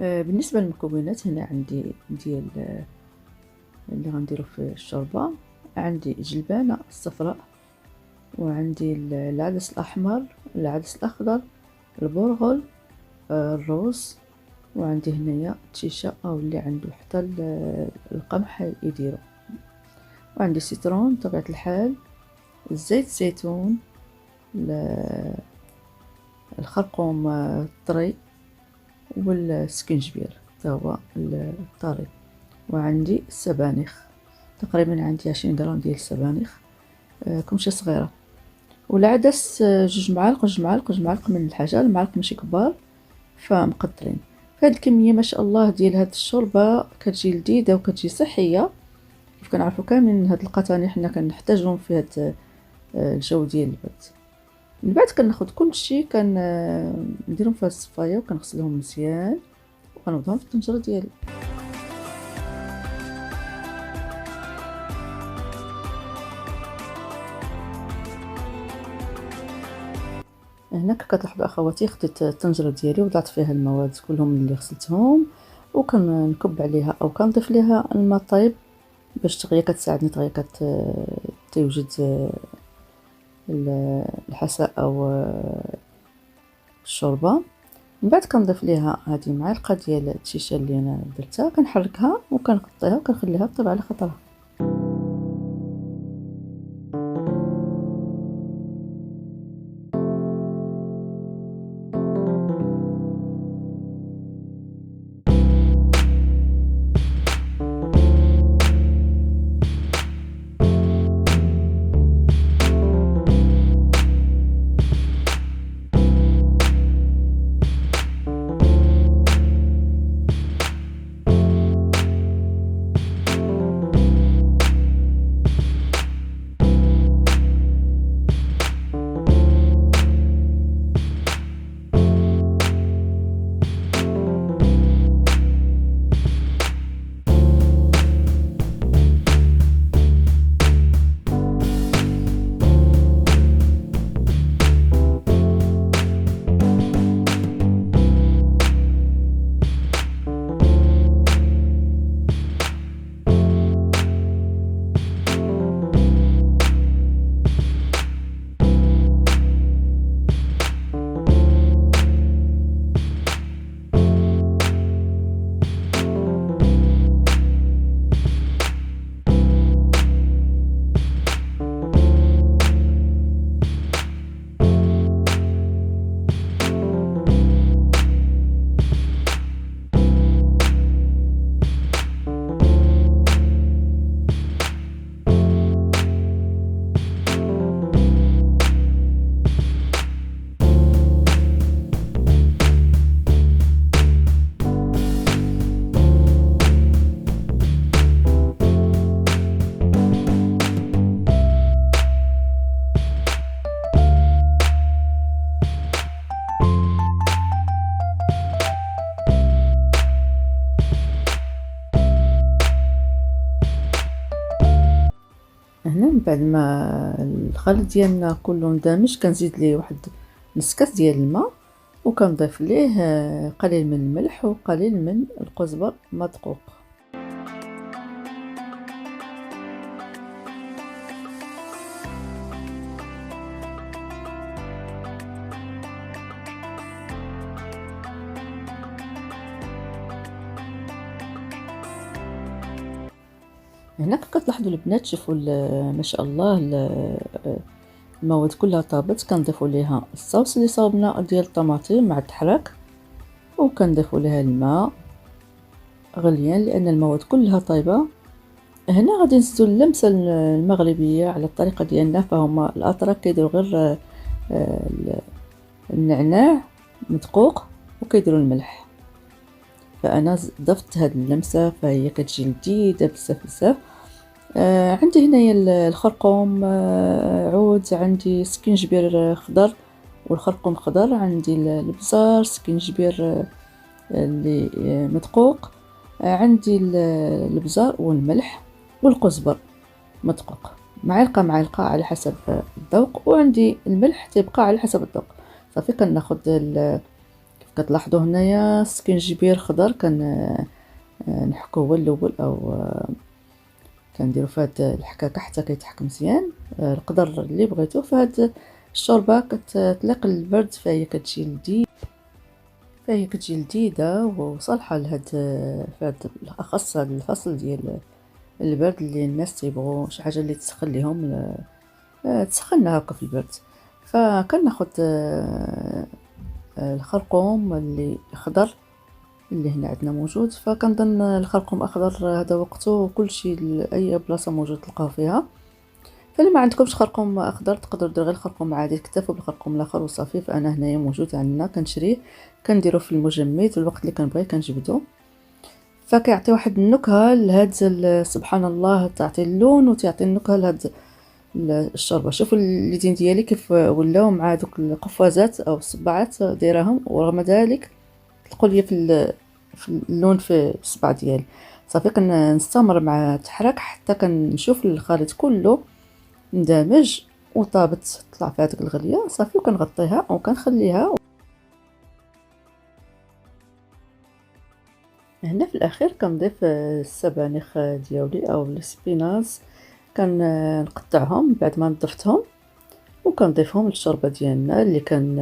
بالنسبة للمكونات هنا عندي ديال اللي غنديرو في الشوربة. عندي جلبانة الصفراء، وعندي العدس الأحمر، العدس الأخضر، البرغل، الروز، وعندي هنايا التشيشة أو اللي عنده حتى القمح يديرو، وعندي سيترون بطبيعة الحال، زيت الزيتون، الخرقوم الطري، والسكنجبير تا هو الطري، وعندي السبانخ تقريبا عندي 20 غرام ديال السبانخ كمشة صغيرة، والعدس جوج معالق من الحاجة، المعالق ماشي كبار فمقدرين. فهاد الكمية ما شاء الله ديال هاد الشوربة كتجي لذيذة وكتجي صحية، كيف كنعرفوا كاملين هاد القطاني حنا كنحتاجهم في هاد الجو ديال البرد. من بعد كناخد كلشي نديرهم في هاد الصفايه وكنغسلهم مزيان وكنوضعهم في الطنجره ديالي. هنا كتلاحظوا اخواتي خديت الطنجره ديالي وضعت فيها المواد كلهم اللي غسلتهم، وكنكب عليها او كنضيف ليها الماء طيب باش تغلي، كتساعدني تغلي تيوجد الحساء او الشوربه. من بعد كنضيف ليها هذه معلقه ديال التشيشه اللي انا درتها، كنحركها وكنغطيها وكنخليها طيب على خطرها. هنا من بعد ما الخليط ديالنا كله اندمج كنزيد ليه واحد نص كاس ديال الماء، وكنضيف ليه قليل من الملح وقليل من القزبر مدقوق. هنا كتلاحظوا البنات، شوفوا ما شاء الله المواد كلها طابت. كنضيفوا ليها الصوص اللي صاوبنا ديال الطماطم مع التحراك، وكنضيفوا ليها الماء غليان لان المواد كلها طيبه. هنا غادي نزيدوا اللمسه المغربيه على الطريقه ديالنا، فهما الاتراك كيديروا غير النعناع مدقوق وكيديروا الملح، فانا ضفت هذه اللمسه فهي كتجي لذيذه بزاف بزاف. عندي هنايا الخرقوم عود، عندي سكنجبير خضر والخرقوم خضر، عندي البزار سكنجبير اللي مدقوق، عندي البزار والملح والقزبر مدقوق، معلقه على حسب الذوق، وعندي الملح تيبقى على حسب الذوق. صافي كناخذ كتلاحظوا هنايا السكينجبير خضر نحكوه هو الاول، او كنديروا في هاد الحكاكه حتى كيتحك مزيان. القدر اللي بغيتو في هاد الشوربه كتطلق البرد، فهي كتجي لذيذه وصالحه لهاد في هاد الاخص هاد الفصل ديال البرد، اللي الناس تيبغوا شي حاجه اللي تسخن ليهم، تسخنها هكا في البرد. فكناخذ الخرقوم اللي خضر اللي هنا عندنا موجود، فكنظن الخرقوم اخضر هذا وقته كلشي لاي بلاصه موجود تلقاو فيها. فلما ما عندكمش خرقوم اخضر تقدروا ديروا غير الخرقوم عادي، تكتفوا بالخرقوم الاخر وصافي. فانا هنايا موجود عندنا كنشريه، كنديرو في المجمد الوقت اللي كنبغي كنجبدو، فكيعطي واحد النكهه لهاد سبحان الله، تعطي اللون وتعطي النكهه لهاد الشوربه. شوفوا اليدين ديالي كيف ولاو مع دوك القفازات او الصباعات دايرهم، ورغم ذلك تلقوا لي في اللون في الصبع ديالي. صافي كنستمر مع التحرك حتى كنشوف الخليط كله اندمج وطابت، طلع فيها ديك الغليه صافي، وكنغطيها وكنخليها. هنا في الاخير كنضيف السبانخ ديالي او السبيناز، كنقطعهم بعد ما نضفتهم وكنضيفهم للشوربه ديالنا اللي كان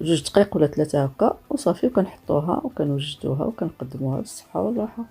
2 دقائق ولا 3 هكا، وصافي وكنحطوها وكنوجدوها وكنقدموها بالصحه والراحه.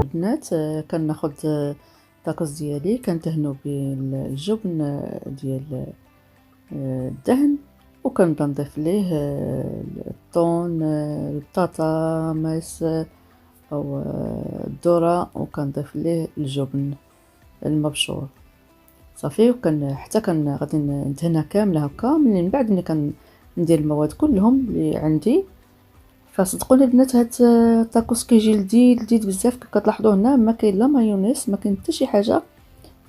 البنات كناخذ الطاكوس ديالي كندهنو بالجبن ديال الدهن، وكنبدا نضيف ليه الطون، البطاطا ماس او الذره، وكنضيف ليه الجبن المبشور صافي. حتى غادي ندهنها كامله هكا. من بعد ملي كندير المواد كلهم اللي عندي، فصدقوني البنات هاد الطاكوس كيجي لذيذ بزاف. كتلاحظوا هنا ما كاين لا مايونيز، ما كاين حتى شي حاجه،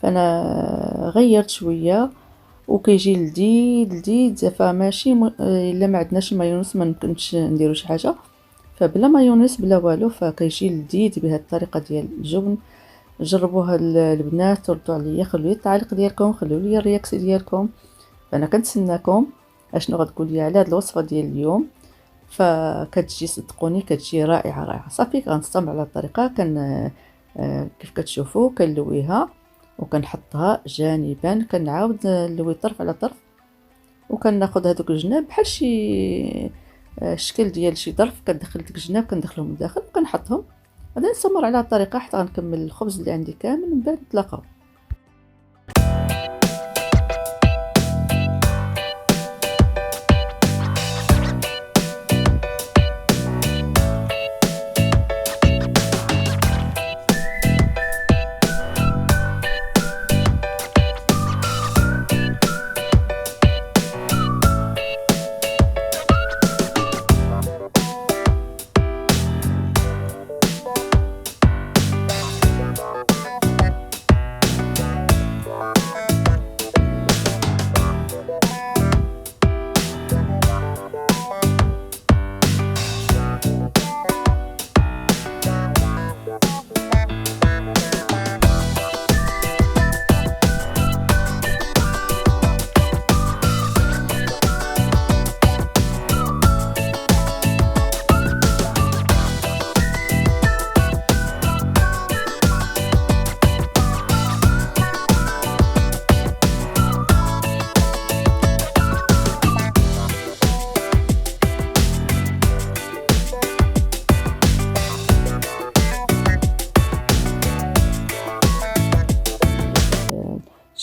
فانا غيرت شويه وكيجي لذيذ. فماشي الا ما عندناش المايونيز ما نمكنش نديرو شي حاجه، فبلا مايونيز بلا والو فكيجي لذيذ بهذه الطريقه ديال الجبن. جربوها البنات وردوا عليا، خلوا لي التعليق ديالكم، خلوا لي الرياكسي ديالكم، فانا كنتسناكم اشنو غتقول لي على هذه الوصفه ديال اليوم. فكتجي صدقوني كتجي رائعه. صافي غنستمر على الطريقه. كيف كتشوفوا كنلويها وكنحطها جانبا، كنعاود نلوي طرف على طرف، وكناخذ هذوك الجناب بحال شي شكل ديال شي ظرف، كندخل ديك الجناب كندخلهم لداخل وكنحطهم. غادي نستمر على الطريقه حتى غنكمل الخبز اللي عندي كامل، من بعد نتلاقاو.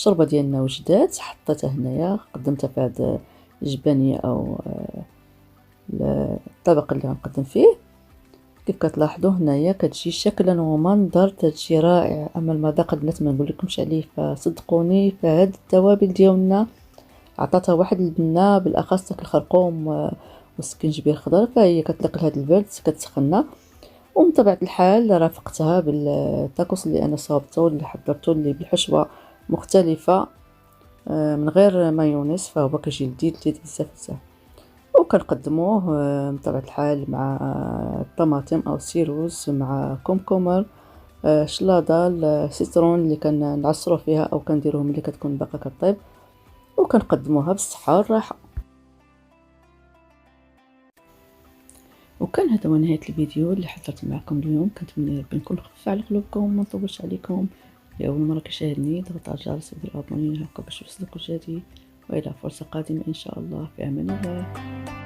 الشوربه ديالنا وجدات، حطيتها هنايا، قدمتها في هاد الجبانيه او الطبق اللي غنقدم فيه. كيف كتلاحظوا هنايا كتجي شكلا ومنظر تجي رائع. اما المذاق البنات ما نقولكمش عليه، فصدقوني فهاد التوابل ديالنا عطاتها واحد البنه، بالاخص داك الخرقوم والسكنجبير الخضر، فهي كتليق لهاد البرد كتسخننا. ومن طبيعه الحال رافقتها بالتاكوس اللي انا صاوبته اللي حضرته اللي بالحشوه مختلفه من غير مايونيز، فهو كيجي لذيذ بزاف بزاف. وكنقدموه بطبيعة الحال مع الطماطم او السيروز مع كومكومر، شلاضه، السيترون اللي كنعصرو فيها او كنديروه ملي كتكون باقا كطيب، وكنقدموها بالصحه والراحه. وكان هذا هو نهايه الفيديو اللي حضرت معكم اليوم. كنتمنى ربي نكون خفيف على قلوبكم وما نطولش عليكم. لاول مره كيشاهدني ضغط على الجرس ودير ابوني هكا باش يوصلك الجديد، والى فرصه قادمه ان شاء الله. في امان الله.